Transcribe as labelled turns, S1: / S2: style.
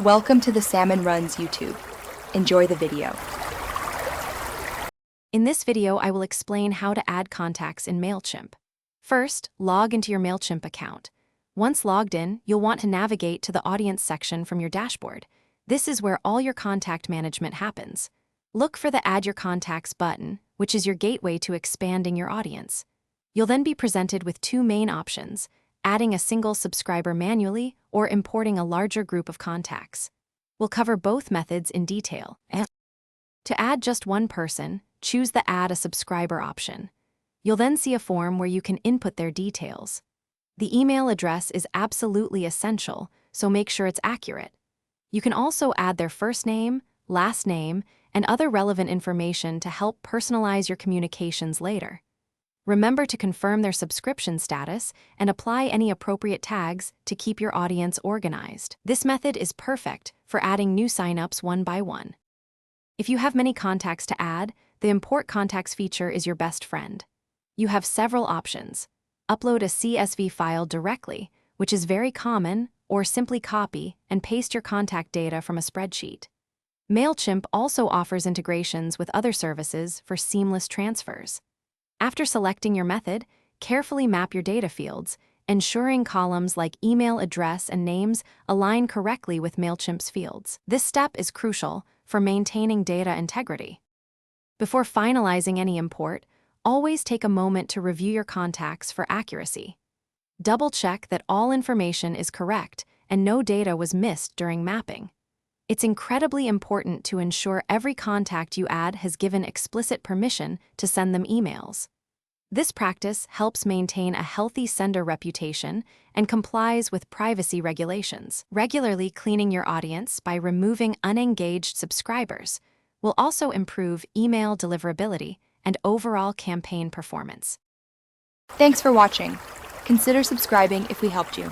S1: Welcome to the Salmon Runs YouTube. Enjoy the video.
S2: In this video, I will explain how to add contacts in Mailchimp. First, log into your Mailchimp account. Once logged in, you'll want to navigate to the Audience section from your dashboard. This is where all your contact management happens. Look for the Add Your Contacts button, which is your gateway to expanding your audience. You'll then be presented with two main options: adding a single subscriber manually or importing a larger group of contacts. We'll cover both methods in detail. To add just one person, choose the Add a Subscriber option. You'll then see a form where you can input their details. The email address is absolutely essential, so make sure it's accurate. You can also add their first name, last name, and other relevant information to help personalize your communications later. Remember to confirm their subscription status and apply any appropriate tags to keep your audience organized. This method is perfect for adding new signups one by one. If you have many contacts to add, the Import Contacts feature is your best friend. You have several options. Upload a CSV file directly, which is very common, or simply copy and paste your contact data from a spreadsheet. Mailchimp also offers integrations with other services for seamless transfers. After selecting your method, carefully map your data fields, ensuring columns like email address and names align correctly with Mailchimp's fields. This step is crucial for maintaining data integrity. Before finalizing any import, always take a moment to review your contacts for accuracy. Double-check that all information is correct and no data was missed during mapping. It's incredibly important to ensure every contact you add has given explicit permission to send them emails. This practice helps maintain a healthy sender reputation and complies with privacy regulations. Regularly cleaning your audience by removing unengaged subscribers will also improve email deliverability and overall campaign performance.
S1: Thanks for watching. Consider subscribing if we helped you.